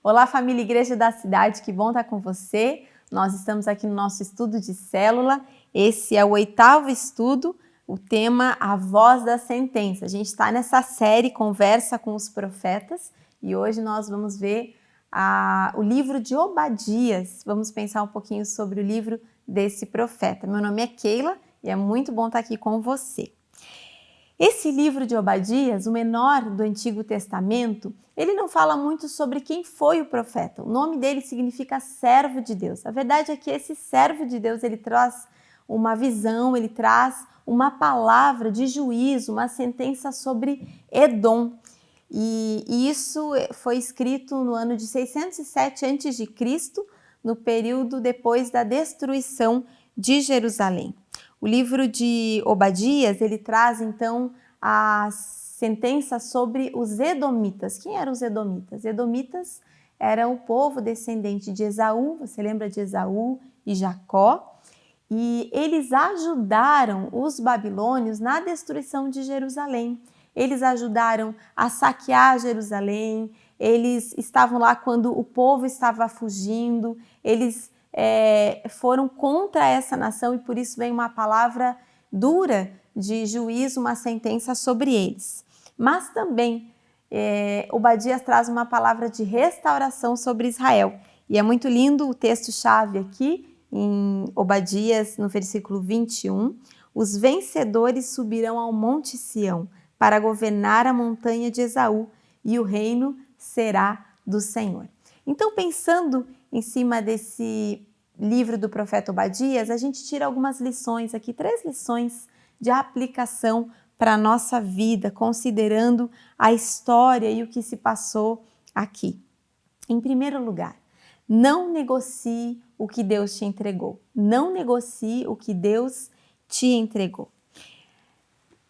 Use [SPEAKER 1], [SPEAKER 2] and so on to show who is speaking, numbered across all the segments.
[SPEAKER 1] Olá, família Igreja da Cidade, que bom estar com você. Nós estamos aqui no nosso estudo de célula. Esse é o 8º estudo, o tema A Voz da Sentença. A gente está nessa série Conversa com os Profetas e hoje nós vamos ver o livro de Obadias. Vamos pensar um pouquinho sobre o livro desse profeta. Meu nome é Keila e é muito bom estar aqui com você. Esse livro de Obadias, o menor do Antigo Testamento, ele não fala muito sobre quem foi o profeta. O nome dele significa servo de Deus. A verdade é que esse servo de Deus, ele traz uma visão, ele traz uma palavra de juízo, uma sentença sobre Edom. E isso foi escrito no ano de 607 a.C., no período depois da destruição de Jerusalém. O livro de Obadias, ele traz então a sentença sobre os edomitas. Quem eram os edomitas? Edomitas eram o povo descendente de Esaú, você lembra de Esaú e Jacó? E eles ajudaram os babilônios na destruição de Jerusalém. Eles ajudaram a saquear Jerusalém, eles estavam lá quando o povo estava fugindo, eles foram contra essa nação e por isso vem uma palavra dura de juízo, uma sentença sobre eles. Mas também Obadias traz uma palavra de restauração sobre Israel. E é muito lindo o texto-chave aqui, em Obadias, no versículo 21. Os vencedores subirão ao monte Sião para governar a montanha de Esaú e o reino será do Senhor. Então, pensando em cima desse livro do profeta Obadias, a gente tira algumas lições aqui, 3 lições de aplicação para a nossa vida, considerando a história e o que se passou aqui. Em primeiro lugar, não negocie o que Deus te entregou. Não negocie o que Deus te entregou.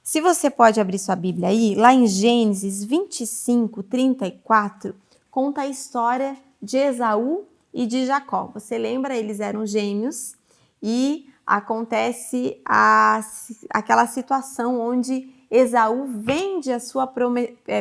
[SPEAKER 1] Se você pode abrir sua Bíblia aí, lá em Gênesis 25, 34, conta a história de Esaú e de Jacó. Você lembra? Eles eram gêmeos e acontece aquela situação onde Esaú vende a sua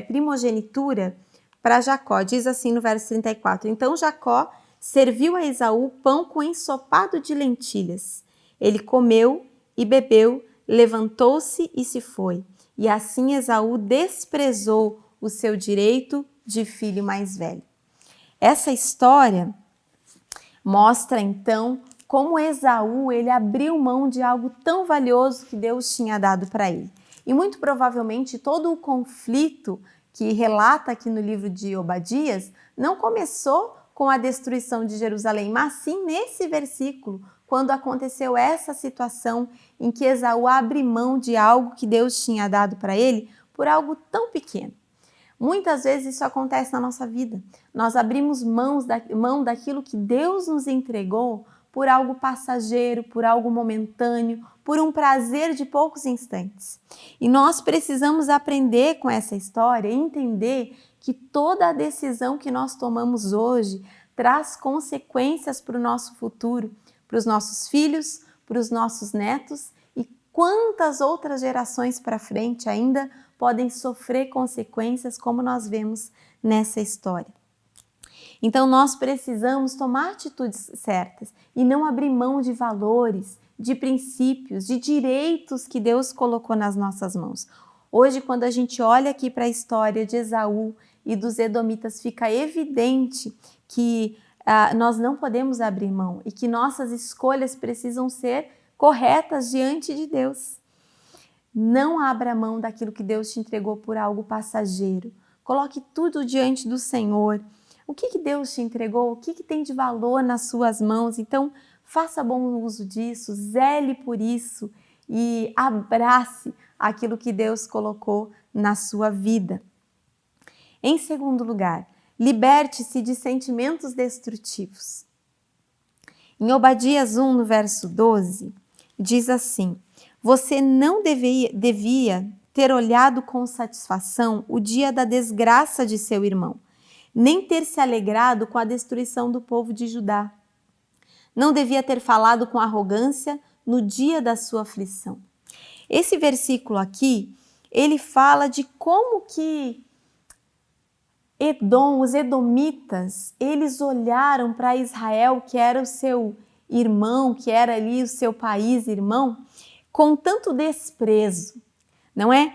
[SPEAKER 1] primogenitura para Jacó. Diz assim no verso 34, então Jacó serviu a Esaú pão com ensopado de lentilhas. Ele comeu e bebeu, levantou-se e se foi. E assim Esaú desprezou o seu direito de filho mais velho. Essa história mostra então como Esaú ele abriu mão de algo tão valioso que Deus tinha dado para ele. E muito provavelmente todo o conflito que relata aqui no livro de Obadias não começou com a destruição de Jerusalém, mas sim nesse versículo, quando aconteceu essa situação em que Esaú abre mão de algo que Deus tinha dado para ele por algo tão pequeno. Muitas vezes isso acontece na nossa vida. Nós abrimos mão daquilo que Deus nos entregou por algo passageiro, por algo momentâneo, por um prazer de poucos instantes. E nós precisamos aprender com essa história e entender que toda a decisão que nós tomamos hoje traz consequências para o nosso futuro, para os nossos filhos, para os nossos netos e quantas outras gerações para frente ainda podem sofrer consequências como nós vemos nessa história. Então nós precisamos tomar atitudes certas e não abrir mão de valores, de princípios, de direitos que Deus colocou nas nossas mãos. Hoje, quando a gente olha aqui para a história de Esaú e dos edomitas, fica evidente que nós não podemos abrir mão e que nossas escolhas precisam ser corretas diante de Deus. Não abra mão daquilo que Deus te entregou por algo passageiro. Coloque tudo diante do Senhor. O que Deus te entregou? O que tem de valor nas suas mãos? Então, faça bom uso disso, zele por isso e abrace aquilo que Deus colocou na sua vida. Em segundo lugar, liberte-se de sentimentos destrutivos. Em Obadias 1, no verso 12, diz assim, você não devia ter olhado com satisfação o dia da desgraça de seu irmão, nem ter se alegrado com a destruição do povo de Judá. Não devia ter falado com arrogância no dia da sua aflição. Esse versículo aqui, ele fala de como que Edom, os edomitas, eles olharam para Israel, que era o seu irmão, que era ali o seu país irmão, com tanto desprezo, não é?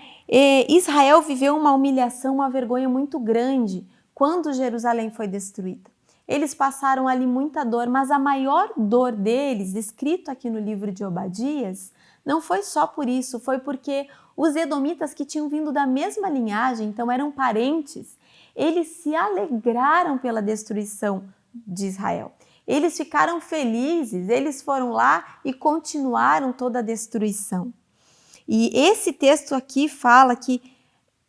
[SPEAKER 1] Israel viveu uma humilhação, uma vergonha muito grande quando Jerusalém foi destruída. Eles passaram ali muita dor, mas a maior dor deles, escrito aqui no livro de Obadias, não foi só por isso, foi porque os edomitas que tinham vindo da mesma linhagem, então eram parentes, eles se alegraram pela destruição de Israel. Eles ficaram felizes, eles foram lá e continuaram toda a destruição. E esse texto aqui fala que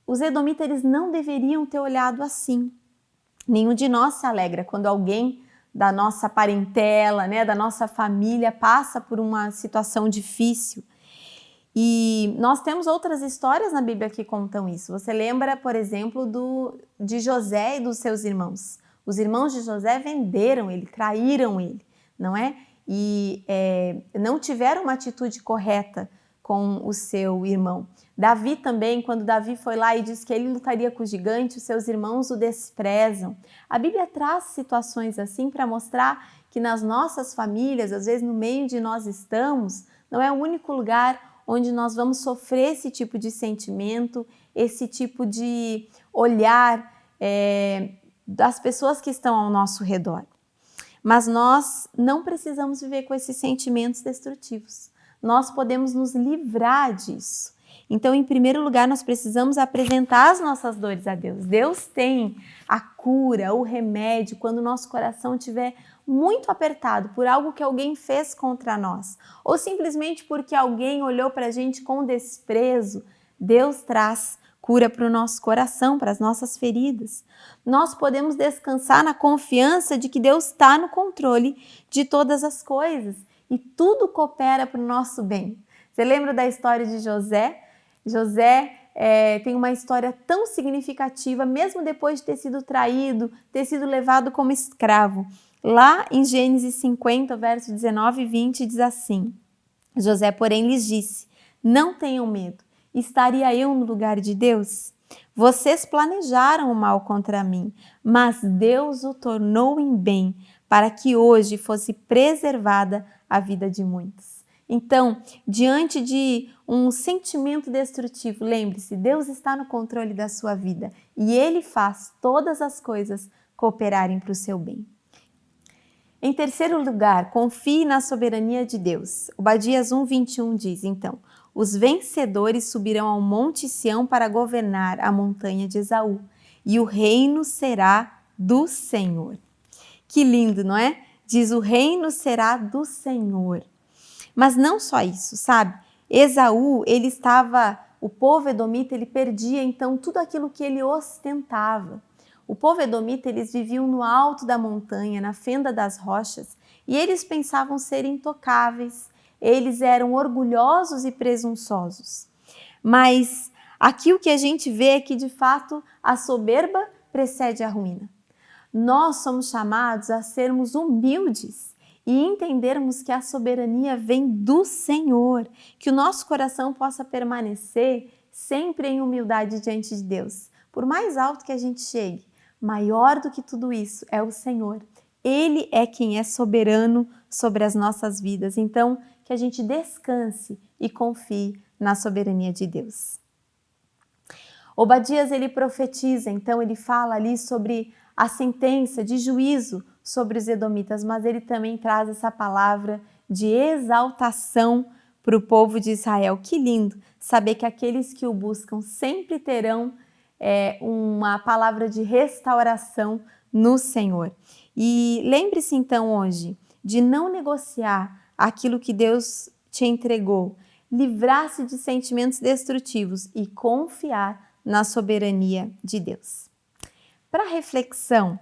[SPEAKER 1] os edomitas eles não deveriam ter olhado assim. Nenhum de nós se alegra quando alguém da nossa parentela, né, da nossa família passa por uma situação difícil. E nós temos outras histórias na Bíblia que contam isso. Você lembra, por exemplo, de José e dos seus irmãos. Os irmãos de José venderam ele, traíram ele, não é? E não tiveram uma atitude correta com o seu irmão. Davi também, quando Davi foi lá e disse que ele lutaria com o gigante, os seus irmãos o desprezam. A Bíblia traz situações assim para mostrar que nas nossas famílias, às vezes no meio de nós estamos, não é o único lugar onde nós vamos sofrer esse tipo de sentimento, esse tipo de olhar das pessoas que estão ao nosso redor. Mas nós não precisamos viver com esses sentimentos destrutivos. Nós podemos nos livrar disso. Então, em primeiro lugar, nós precisamos apresentar as nossas dores a Deus. Deus tem a cura, o remédio, quando o nosso coração estiver muito apertado por algo que alguém fez contra nós, ou simplesmente porque alguém olhou para a gente com desprezo. Deus traz cura para o nosso coração, para as nossas feridas. Nós podemos descansar na confiança de que Deus está no controle de todas as coisas e tudo coopera para o nosso bem. Você lembra da história de José? José tem uma história tão significativa, mesmo depois de ter sido traído, ter sido levado como escravo. Lá em Gênesis 50, verso 19 e 20, diz assim: José, porém, lhes disse: não tenham medo, estaria eu no lugar de Deus? Vocês planejaram o mal contra mim, mas Deus o tornou em bem, para que hoje fosse preservada a vida de muitos. Então, diante de um sentimento destrutivo, lembre-se, Deus está no controle da sua vida e Ele faz todas as coisas cooperarem para o seu bem. Em terceiro lugar, confie na soberania de Deus. Obadias 1:21 diz, então, os vencedores subirão ao monte Sião para governar a montanha de Esaú, e o reino será do Senhor. Que lindo, não é? Diz, o reino será do Senhor. Mas não só isso, sabe? Esaú, o povo edomita, ele perdia então tudo aquilo que ele ostentava. O povo edomita, eles viviam no alto da montanha, na fenda das rochas, e eles pensavam ser intocáveis, eles eram orgulhosos e presunçosos. Mas aqui o que a gente vê é que, de fato, a soberba precede a ruína. Nós somos chamados a sermos humildes e entendermos que a soberania vem do Senhor, que o nosso coração possa permanecer sempre em humildade diante de Deus. Por mais alto que a gente chegue, maior do que tudo isso é o Senhor. Ele é quem é soberano sobre as nossas vidas. Então, que a gente descanse e confie na soberania de Deus. Obadias, ele profetiza, então ele fala ali sobre a sentença de juízo sobre os edomitas, mas ele também traz essa palavra de exaltação para o povo de Israel. Que lindo saber que aqueles que o buscam sempre terão uma palavra de restauração no Senhor. E lembre-se então hoje de não negociar aquilo que Deus te entregou, livrar-se de sentimentos destrutivos e confiar na soberania de Deus. Para reflexão,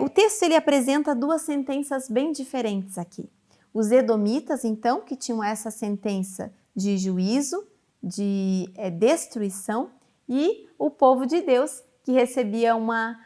[SPEAKER 1] o texto ele apresenta duas sentenças bem diferentes aqui. Os edomitas, então, que tinham essa sentença de juízo, de destruição, e o povo de Deus, que recebia uma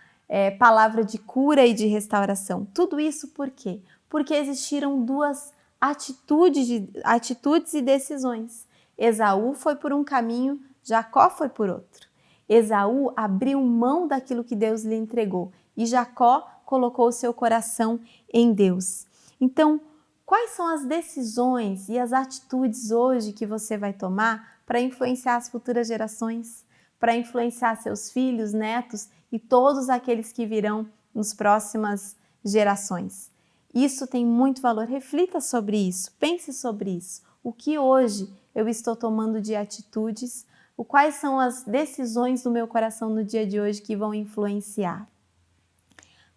[SPEAKER 1] palavra de cura e de restauração. Tudo isso por quê? Porque existiram duas atitudes e decisões. Esaú foi por um caminho, Jacó foi por outro. Esaú abriu mão daquilo que Deus lhe entregou e Jacó colocou o seu coração em Deus. Então, quais são as decisões e as atitudes hoje que você vai tomar para influenciar as futuras gerações, para influenciar seus filhos, netos e todos aqueles que virão nas próximas gerações? Isso tem muito valor. Reflita sobre isso, pense sobre isso. O que hoje eu estou tomando de atitudes? Quais são as decisões do meu coração no dia de hoje que vão influenciar?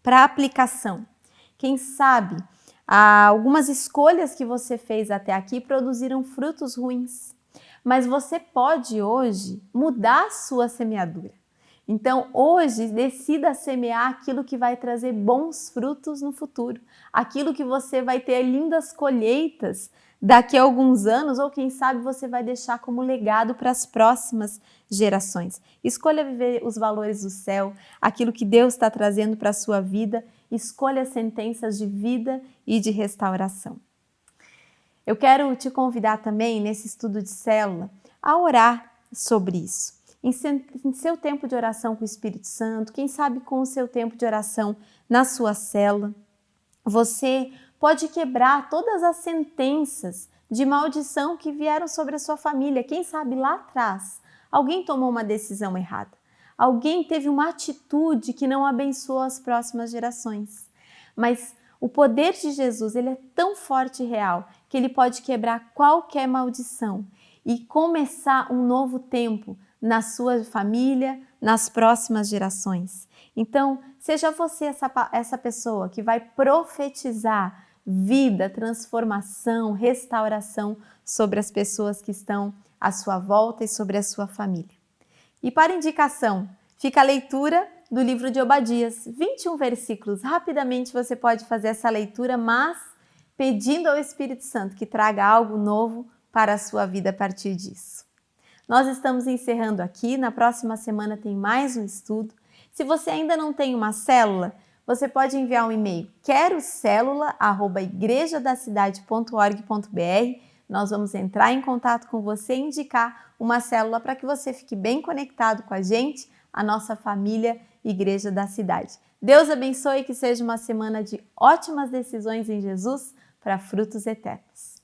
[SPEAKER 1] Para aplicação, quem sabe algumas escolhas que você fez até aqui produziram frutos ruins, mas você pode hoje mudar a sua semeadura. Então, hoje, decida semear aquilo que vai trazer bons frutos no futuro, aquilo que você vai ter lindas colheitas daqui a alguns anos, ou quem sabe você vai deixar como legado para as próximas gerações. Escolha viver os valores do céu, aquilo que Deus está trazendo para a sua vida, escolha sentenças de vida e de restauração. Eu quero te convidar também, nesse estudo de célula, a orar sobre isso. Em seu tempo de oração com o Espírito Santo, quem sabe com o seu tempo de oração na sua célula, você pode quebrar todas as sentenças de maldição que vieram sobre a sua família. Quem sabe lá atrás alguém tomou uma decisão errada, alguém teve uma atitude que não abençoou as próximas gerações. Mas o poder de Jesus, ele é tão forte e real que ele pode quebrar qualquer maldição e começar um novo tempo na sua família, nas próximas gerações. Então, seja você essa pessoa que vai profetizar vida, transformação, restauração sobre as pessoas que estão à sua volta e sobre a sua família. E para indicação, fica a leitura do livro de Obadias, 21 versículos. Rapidamente você pode fazer essa leitura, mas pedindo ao Espírito Santo que traga algo novo para a sua vida a partir disso. Nós estamos encerrando aqui, na próxima semana tem mais um estudo. Se você ainda não tem uma célula, você pode enviar um e-mail querocélula@igrejadacidade.org.br. Nós vamos entrar em contato com você e indicar uma célula para que você fique bem conectado com a gente, a nossa família Igreja da Cidade. Deus abençoe e que seja uma semana de ótimas decisões em Jesus para frutos eternos.